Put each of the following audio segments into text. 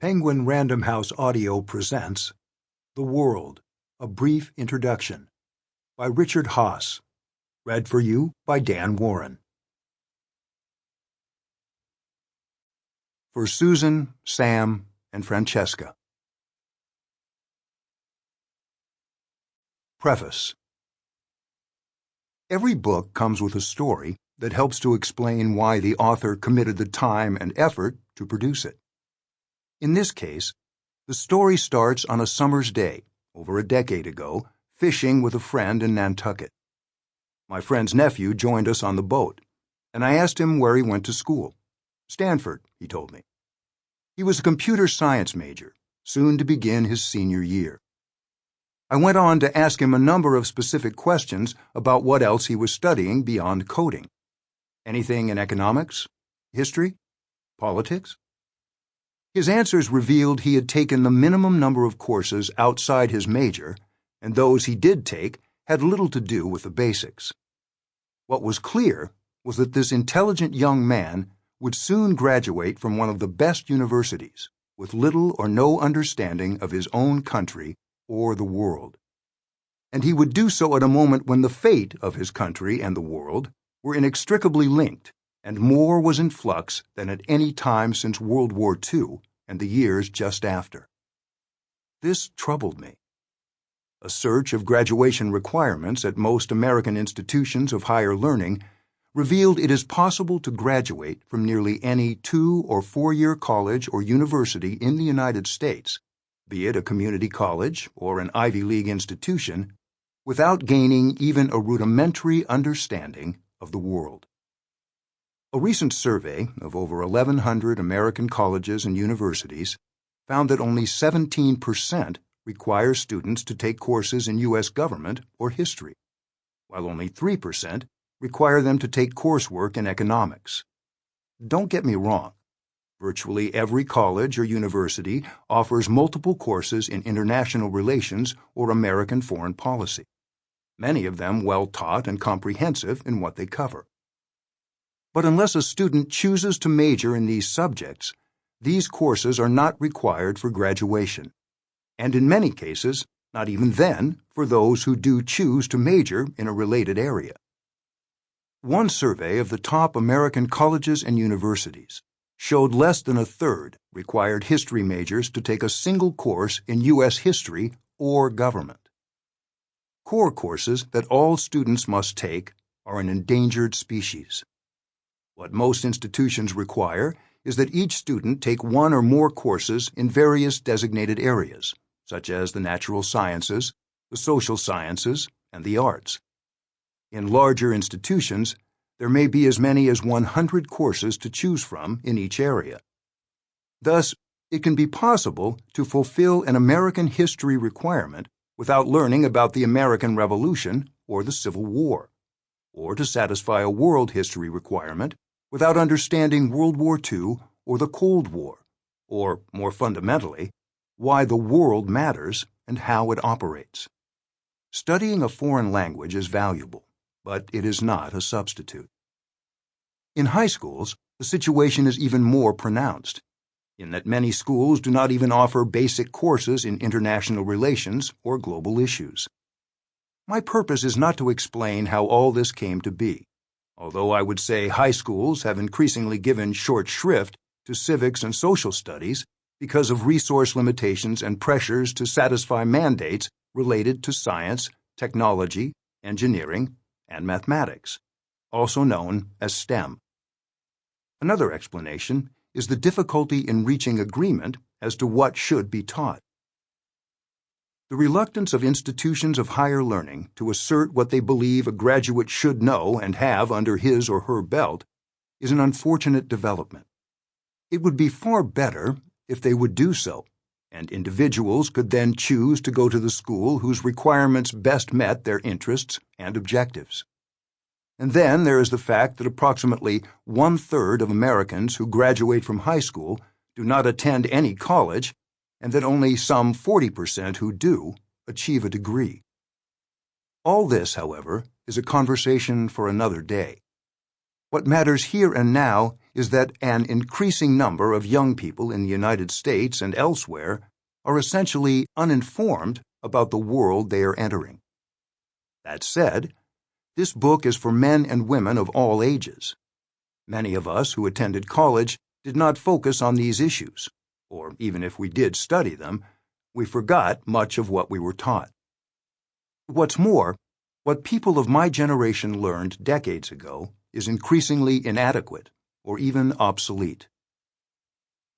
Penguin Random House Audio presents The World, A Brief Introduction by Richard Haass. Read for you by Dan Woren. For Susan, Sam, and Francesca. Preface. Every book comes with a story that helps to explain why the author committed the time and effort to produce it. In this case, the story starts on a summer's day, over a decade ago, fishing with a friend in Nantucket. My friend's nephew joined us on the boat, and I asked him where he went to school. Stanford, he told me. He was a computer science major, soon to begin his senior year. I went on to ask him a number of specific questions about what else he was studying beyond coding. Anything in economics, history, politics? His answers revealed he had taken the minimum number of courses outside his major, and those he did take had little to do with the basics. What was clear was that this intelligent young man would soon graduate from one of the best universities, with little or no understanding of his own country or the world. And he would do so at a moment when the fate of his country and the world were inextricably linked, and more was in flux than at any time since World War II and the years just after. This troubled me. A search of graduation requirements at most American institutions of higher learning revealed it is possible to graduate from nearly any 2- or 4-year college or university in the United States, be it a community college or an Ivy League institution, without gaining even a rudimentary understanding of the world. A recent survey of over 1,100 American colleges and universities found that only 17% require students to take courses in U.S. government or history, while only 3% require them to take coursework in economics. Don't get me wrong. Virtually every college or university offers multiple courses in international relations or American foreign policy, many of them well taught and comprehensive in what they cover. But unless a student chooses to major in these subjects, these courses are not required for graduation, and in many cases, not even then, for those who do choose to major in a related area. One survey of the top American colleges and universities showed less than a third required history majors to take a single course in U.S. history or government. Core courses that all students must take are an endangered species. What most institutions require is that each student take one or more courses in various designated areas, such as the natural sciences, the social sciences, and the arts. In larger institutions, there may be as many as 100 courses to choose from in each area. Thus, it can be possible to fulfill an American history requirement without learning about the American Revolution or the Civil War, or to satisfy a world history requirement without understanding World War II or the Cold War, or, more fundamentally, why the world matters and how it operates. Studying a foreign language is valuable, but it is not a substitute. In high schools, the situation is even more pronounced, in that many schools do not even offer basic courses in international relations or global issues. My purpose is not to explain how all this came to be, although I would say high schools have increasingly given short shrift to civics and social studies because of resource limitations and pressures to satisfy mandates related to science, technology, engineering, and mathematics, also known as STEM. Another explanation is the difficulty in reaching agreement as to what should be taught. The reluctance of institutions of higher learning to assert what they believe a graduate should know and have under his or her belt is an unfortunate development. It would be far better if they would do so, and individuals could then choose to go to the school whose requirements best met their interests and objectives. And then there is the fact that approximately 1/3 of Americans who graduate from high school do not attend any college, and that only some 40% who do achieve a degree. All this, however, is a conversation for another day. What matters here and now is that an increasing number of young people in the United States and elsewhere are essentially uninformed about the world they are entering. That said, this book is for men and women of all ages. Many of us who attended college did not focus on these issues, or even if we did study them, we forgot much of what we were taught. What's more, what people of my generation learned decades ago is increasingly inadequate or even obsolete.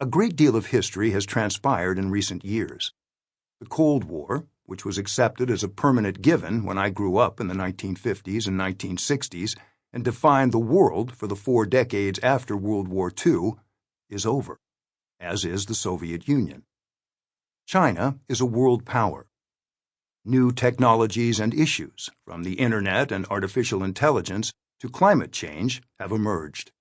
A great deal of history has transpired in recent years. The Cold War, which was accepted as a permanent given when I grew up in the 1950s and 1960s and defined the world for the 4 decades after World War II, is over, as is the Soviet Union. China is a world power. New technologies and issues, from the Internet and artificial intelligence to climate change, have emerged.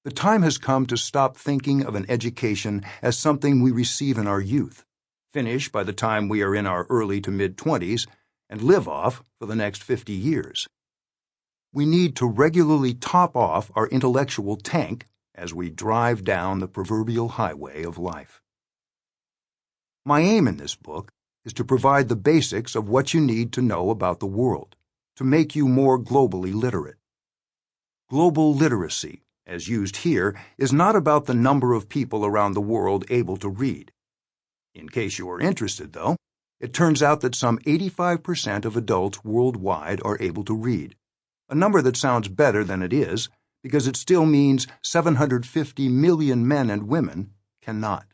The time has come to stop thinking of an education as something we receive in our youth, finish by the time we are in our early to mid-20s, and live off for the next 50 years. We need to regularly top off our intellectual tank as we drive down the proverbial highway of life. My aim in this book is to provide the basics of what you need to know about the world, to make you more globally literate. Global literacy, as used here, is not about the number of people around the world able to read. In case you are interested, though, it turns out that some 85% of adults worldwide are able to read, a number that sounds better than it is because it still means 750 million men and women cannot.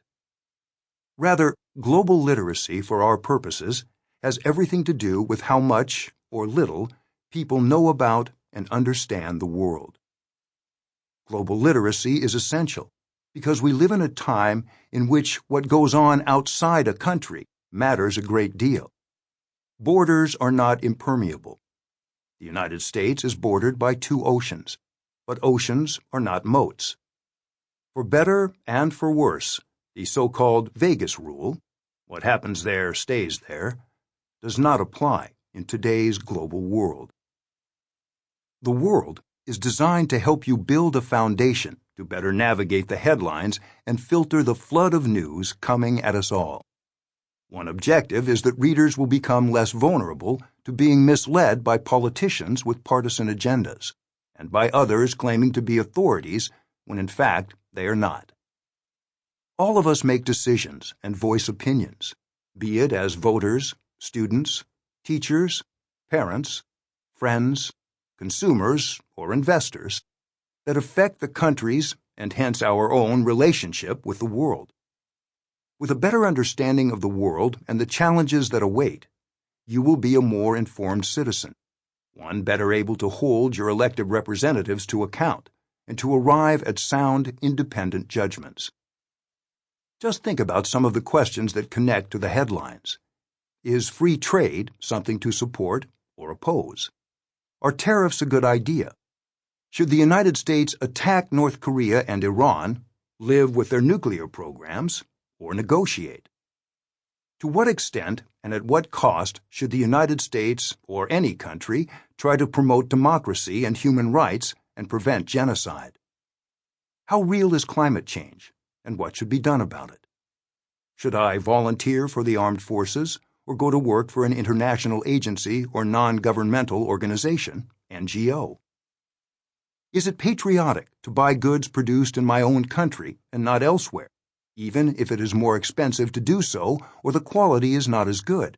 Rather, global literacy for our purposes has everything to do with how much, or little, people know about and understand the world. Global literacy is essential because we live in a time in which what goes on outside a country matters a great deal. Borders are not impermeable. The United States is bordered by 2 oceans, but oceans are not moats. For better and for worse, the so-called Vegas rule, what happens there stays there, does not apply in today's global world. The world is designed to help you build a foundation to better navigate the headlines and filter the flood of news coming at us all. One objective is that readers will become less vulnerable to being misled by politicians with partisan agendas, and by others claiming to be authorities when in fact they are not. All of us make decisions and voice opinions, be it as voters, students, teachers, parents, friends, consumers, or investors, that affect the country's and hence our own relationship with the world. With a better understanding of the world and the challenges that await, you will be a more informed citizen, one better able to hold your elected representatives to account and to arrive at sound, independent judgments. Just think about some of the questions that connect to the headlines. Is free trade something to support or oppose? Are tariffs a good idea? Should the United States attack North Korea and Iran, live with their nuclear programs, or negotiate? To what extent and at what cost should the United States or any country try to promote democracy and human rights and prevent genocide? How real is climate change, and what should be done about it? Should I volunteer for the armed forces or go to work for an international agency or non-governmental organization, NGO? Is it patriotic to buy goods produced in my own country and not elsewhere, even if it is more expensive to do so or the quality is not as good?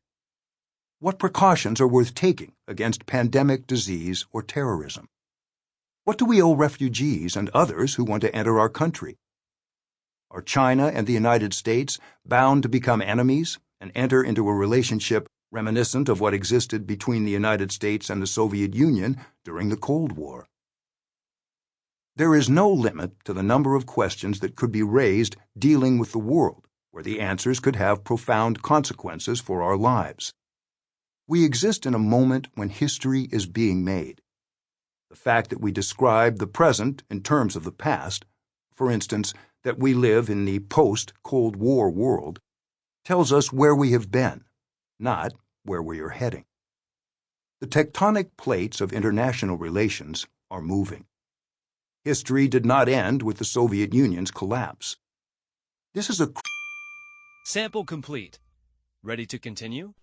What precautions are worth taking against pandemic disease or terrorism? What do we owe refugees and others who want to enter our country? Are China and the United States bound to become enemies and enter into a relationship reminiscent of what existed between the United States and the Soviet Union during the Cold War? There is no limit to the number of questions that could be raised dealing with the world, where the answers could have profound consequences for our lives. We exist in a moment when history is being made. The fact that we describe the present in terms of the past, for instance, that we live in the post-Cold War world, tells us where we have been, not where we are heading. The tectonic plates of international relations are moving. History did not end with the Soviet Union's collapse. This is a Sample complete. Ready to continue?